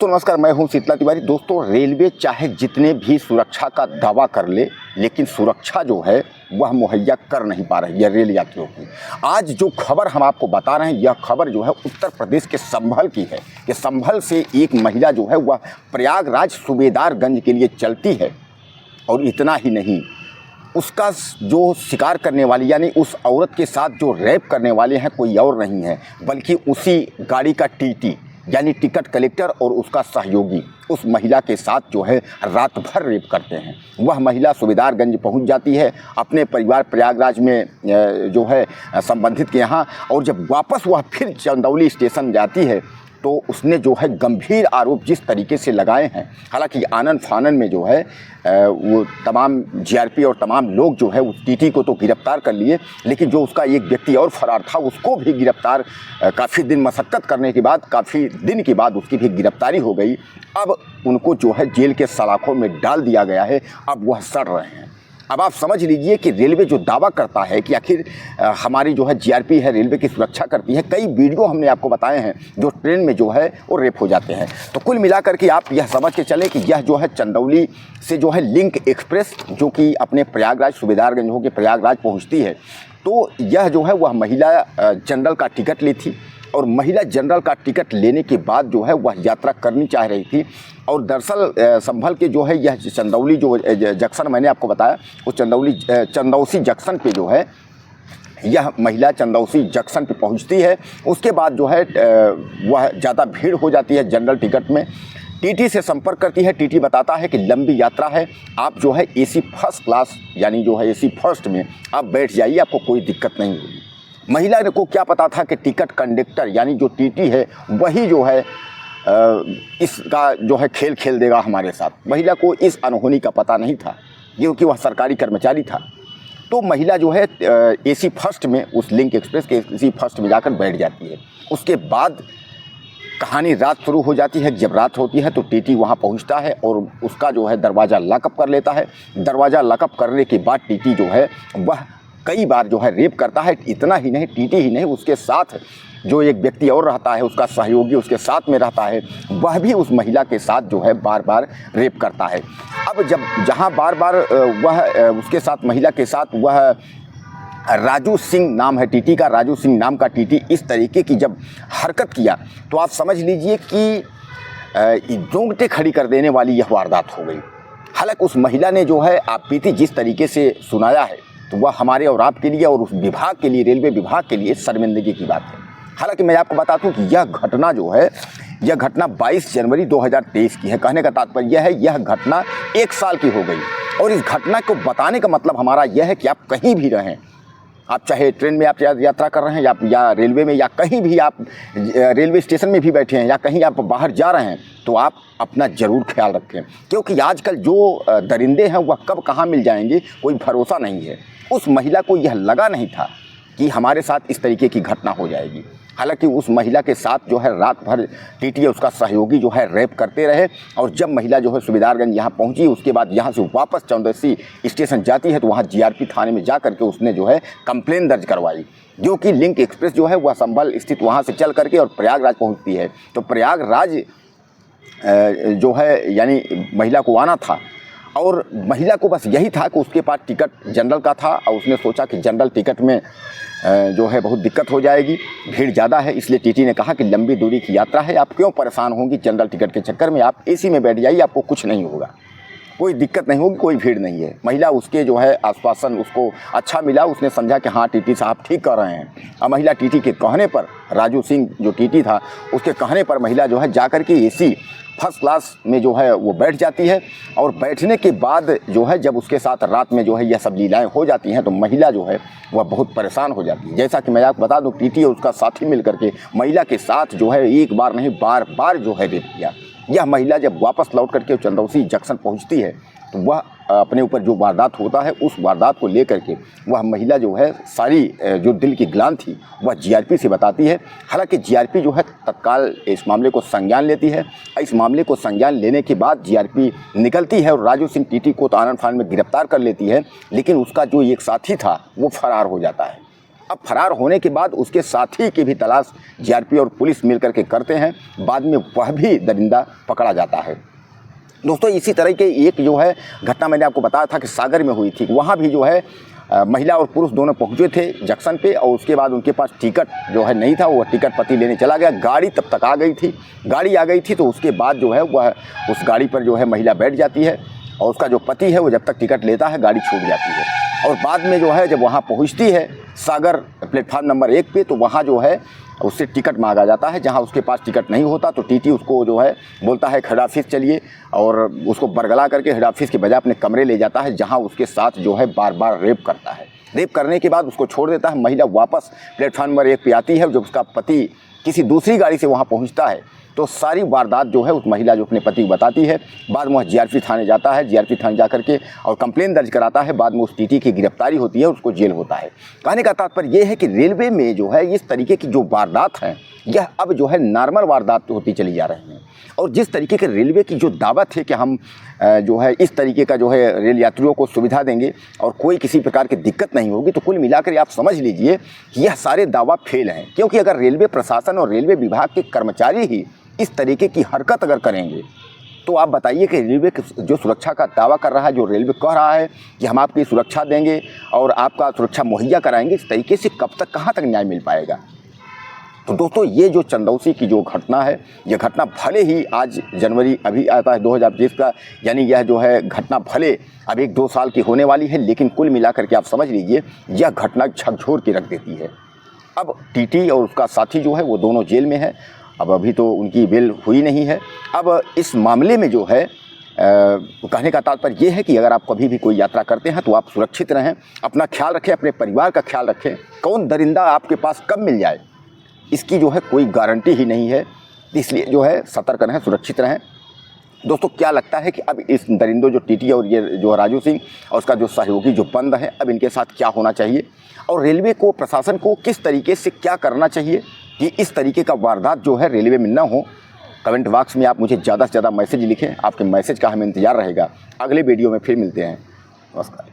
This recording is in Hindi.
तो नमस्कार, मैं हूं शीतला तिवारी। दोस्तों, रेलवे चाहे जितने भी सुरक्षा का दावा कर ले, लेकिन सुरक्षा जो है वह मुहैया कर नहीं पा रही है रेल यात्रियों की। आज जो खबर हम आपको बता रहे हैं, यह खबर जो है उत्तर प्रदेश के संभल की है कि संभल से एक महिला जो है वह प्रयागराज सूबेदारगंज के लिए चलती है। और इतना ही नहीं, उसका जो शिकार करने वाली यानी उस औरत के साथ जो रैप करने वाले हैं कोई और नहीं है बल्कि उसी गाड़ी का टीटी यानी टिकट कलेक्टर और उसका सहयोगी उस महिला के साथ जो है रात भर रेप करते हैं। वह महिला सूबेदारगंज पहुंच जाती है अपने परिवार प्रयागराज में जो है संबंधित के यहाँ, और जब वापस वह फिर चंदौली स्टेशन जाती है तो उसने जो है गंभीर आरोप जिस तरीके से लगाए हैं। हालांकि आनन फानन में जो है वो तमाम जीआरपी और तमाम लोग जो है उस टीटी को तो गिरफ्तार कर लिए, लेकिन जो उसका एक व्यक्ति और फरार था उसको भी गिरफ्तार काफ़ी दिन मशक्क़त करने के बाद, काफ़ी दिन के बाद उसकी भी गिरफ्तारी हो गई। अब उनको जो है जेल के सलाखों में डाल दिया गया है, अब वह सड़ रहे हैं। अब आप समझ लीजिए कि रेलवे जो दावा करता है कि आखिर हमारी जो है जीआरपी है रेलवे की सुरक्षा करती है, कई वीडियो हमने आपको बताए हैं जो ट्रेन में जो है वो रेप हो जाते हैं। तो कुल मिलाकर के आप यह समझ के चले कि यह जो है चंदौली से जो है लिंक एक्सप्रेस जो कि अपने प्रयागराज सूबेदारगंज होकर प्रयागराज पहुँचती है, तो यह जो है वह महिला जनरल का टिकट ली थी। और महिला जनरल का टिकट लेने के बाद जो है वह यात्रा करनी चाह रही थी। और दरअसल संभल के जो है यह चंदौली जो जंक्शन मैंने आपको बताया, वो चंदौसी जंक्शन पे जो है यह महिला चंदौसी जंक्शन पे पहुंचती है। उसके बाद जो है वह ज़्यादा भीड़ हो जाती है जनरल टिकट में। टीटी से संपर्क करती है। टीटी बताता है कि लंबी यात्रा है, आप जो है एसी फर्स्ट क्लास यानी जो है एसी फर्स्ट में आप बैठ जाइए, आपको कोई दिक्कत नहीं होगी। महिला को क्या पता था कि टिकट कंडक्टर यानी जो टीटी है वही जो है इसका जो है खेल खेल देगा हमारे साथ। महिला को इस अनहोनी का पता नहीं था क्योंकि वह सरकारी कर्मचारी था। तो महिला जो है एसी फर्स्ट में, उस लिंक एक्सप्रेस के एसी फर्स्ट में जाकर बैठ जाती है। उसके बाद कहानी रात शुरू हो जाती है। जब रात होती है तो टीटी वहाँ पहुँचता है और उसका जो है दरवाज़ा लॉकअप कर लेता है। दरवाज़ा लॉकअप करने के बाद टीटी जो है वह कई बार जो है रेप करता है। इतना ही नहीं, टीटी ही नहीं, उसके साथ जो एक व्यक्ति और रहता है, उसका सहयोगी उसके साथ में रहता है, वह भी उस महिला के साथ जो है बार बार रेप करता है। अब जहाँ बार बार वह उसके साथ महिला के साथ वह राजू सिंह नाम है टीटी का, राजू सिंह नाम का टीटी इस तरीके की जब हरकत किया तो आप समझ लीजिए कि रोंगटे खड़ी कर देने वाली यह वारदात हो गई। हालांकि उस महिला ने जो है आप बीती जिस तरीके से सुनाया है तो वह हमारे और आपके लिए और उस विभाग के लिए, रेलवे विभाग के लिए शर्मिंदगी की बात है। हालांकि मैं आपको बता दूं कि यह घटना जो है, यह घटना 22 जनवरी 2023 की है। कहने का तात्पर्य यह है, यह घटना 1 साल की हो गई। और इस घटना को बताने का मतलब हमारा यह है कि आप कहीं भी रहें, आप चाहे ट्रेन में आप यात्रा कर रहे हैं या रेलवे में, या कहीं भी आप रेलवे स्टेशन में भी बैठे हैं, या कहीं आप बाहर जा रहे हैं, तो आप अपना ज़रूर ख्याल रखें। क्योंकि आजकल जो दरिंदे हैं वह कब कहाँ मिल जाएंगे कोई भरोसा नहीं है। उस महिला को यह लगा नहीं था कि हमारे साथ इस तरीके की घटना हो जाएगी। हालांकि उस महिला के साथ जो है रात भर टीटी उसका सहयोगी जो है रैप करते रहे। और जब महिला जो है सूबेदारगंज यहाँ पहुँची, उसके बाद यहाँ से वापस चंदौसी स्टेशन जाती है तो वहाँ जीआरपी थाने में जा करके उसने जो है कंप्लेन दर्ज करवाई, जो कि लिंक एक्सप्रेस जो है वह संभल स्थित वहाँ से चल करके और प्रयागराज पहुँचती है। तो प्रयागराज जो है यानी महिला को आना था, और महिला को बस यही था कि उसके पास टिकट जनरल का था और उसने सोचा कि जनरल टिकट में जो है बहुत दिक्कत हो जाएगी, भीड़ ज़्यादा है, इसलिए टीटी ने कहा कि लंबी दूरी की यात्रा है, आप क्यों परेशान होंगी जनरल टिकट के चक्कर में, आप एसी में बैठ जाइए, आपको कुछ नहीं होगा, कोई दिक्कत नहीं होगी, कोई भीड़ नहीं है। महिला उसके जो है आश्वासन उसको अच्छा मिला, उसने समझा कि हाँ टीटी साहब ठीक कर रहे हैं। और महिला टीटी के कहने पर, राजू सिंह जो टीटी था उसके कहने पर महिला जो है जाकर के एसी फर्स्ट क्लास में जो है वो बैठ जाती है। और बैठने के बाद जो है जब उसके साथ रात में जो है यह सब लीलाएँ हो जाती हैं तो महिला जो है वह बहुत परेशान हो जाती है। जैसा कि मैं आपको बता दूं, टीटी और उसका साथी मिल करके महिला के साथ जो है एक बार नहीं बार बार जो है रेप किया। यह महिला जब वापस लौट करके चंदौसी जंक्शन पहुंचती है तो वह अपने ऊपर जो वारदात होता है उस वारदात को लेकर के वह महिला जो है सारी जो दिल की ग्लानि थी वह जीआरपी से बताती है। हालांकि जीआरपी जो है तत्काल इस मामले को संज्ञान लेती है। इस मामले को संज्ञान लेने के बाद जीआरपी निकलती है और राजू सिंह टीटी को तो आनन फानन में गिरफ्तार कर लेती है, लेकिन उसका जो एक साथी था वो फरार हो जाता है। अब फरार होने के बाद उसके साथी की भी तलाश जीआरपी और पुलिस मिलकर के करते हैं। बाद में वह भी दरिंदा पकड़ा जाता है। दोस्तों, इसी तरह के एक जो है घटना मैंने आपको बताया था कि सागर में हुई थी। वहाँ भी जो है महिला और पुरुष दोनों पहुँचे थे जंक्शन पे और उसके बाद उनके पास टिकट जो है नहीं था। वो टिकट पति लेने चला गया। गाड़ी तब तक आ गई थी। गाड़ी आ गई थी तो उसके बाद जो है वह उस गाड़ी पर जो है महिला बैठ जाती है और उसका जो पति है वो जब तक टिकट लेता है गाड़ी छूट जाती है। और बाद में जो है जब वहाँ पहुँचती है सागर प्लेटफार्म नंबर 1 पे, तो वहाँ जो है उससे टिकट मांगा जाता है। जहाँ उसके पास टिकट नहीं होता तो टीटी उसको जो है बोलता है हेड ऑफिस चलिए, और उसको बरगला करके हेड ऑफिस के बजाय अपने कमरे ले जाता है, जहाँ उसके साथ जो है बार बार रेप करता है। रेप करने के बाद उसको छोड़ देता है। महिला वापस प्लेटफार्म नंबर 1 पे आती है। जब उसका पति किसी दूसरी गाड़ी से वहाँ पहुँचता है तो सारी वारदात जो है उस महिला जो अपने पति को बताती है। बाद में वह जीआरपी थाने जाता है। जीआरपी थाने जा करके और कंप्लेन दर्ज कराता है। बाद में उस टीटी की गिरफ्तारी होती है, उसको जेल होता है। कहने का तात्पर्य यह है कि रेलवे में जो है इस तरीके की जो वारदात हैं यह अब जो है नॉर्मल वारदात होती चली जा रही हैं। और जिस तरीके के रेलवे की जो दावा थे कि हम जो है इस तरीके का जो है रेल यात्रियों को सुविधा देंगे और कोई किसी प्रकार की दिक्कत नहीं होगी, तो कुल मिलाकर आप समझ लीजिए कि यह सारे दावा फेल हैं। क्योंकि अगर रेलवे प्रशासन और रेलवे विभाग के कर्मचारी ही इस तरीके की हरकत अगर करेंगे तो आप बताइए कि रेलवे जो सुरक्षा का दावा कर रहा है, जो रेलवे कह रहा है कि हम आपकी सुरक्षा देंगे और आपका सुरक्षा मुहैया कराएंगे, इस तरीके से कब तक कहाँ तक न्याय मिल पाएगा। तो दोस्तों, ये जो चंदौसी की जो घटना है, यह घटना भले ही आज जनवरी अभी आता है 2020 का, यानी यह जो है घटना भले अब 1-2 साल की होने वाली है, लेकिन कुल मिलाकर के आप समझ लीजिए यह घटना झकझोर के रख देती है। अब टीटी और उसका साथी जो है वो दोनों जेल में है। अब अभी तो उनकी बेल हुई नहीं है। अब इस मामले में जो है कहने का तात्पर्य ये है कि अगर आप कभी भी कोई यात्रा करते हैं तो आप सुरक्षित रहें, अपना ख्याल रखें, अपने परिवार का ख्याल रखें। कौन दरिंदा आपके पास कब मिल जाए इसकी जो है कोई गारंटी ही नहीं है। इसलिए जो है सतर्क रहें, सुरक्षित रहें। दोस्तों, क्या लगता है कि अब इस दरिंदों जो टीटी और ये जो राजू सिंह और उसका जो सहयोगी जो बंद है, अब इनके साथ क्या होना चाहिए और रेलवे को, प्रशासन को किस तरीके से क्या करना चाहिए कि इस तरीके का वारदात जो है रेलवे में ना हो? कमेंट बॉक्स में आप मुझे ज़्यादा से ज़्यादा मैसेज लिखें। आपके मैसेज का हमें इंतज़ार रहेगा। अगले वीडियो में फिर मिलते हैं। नमस्कार।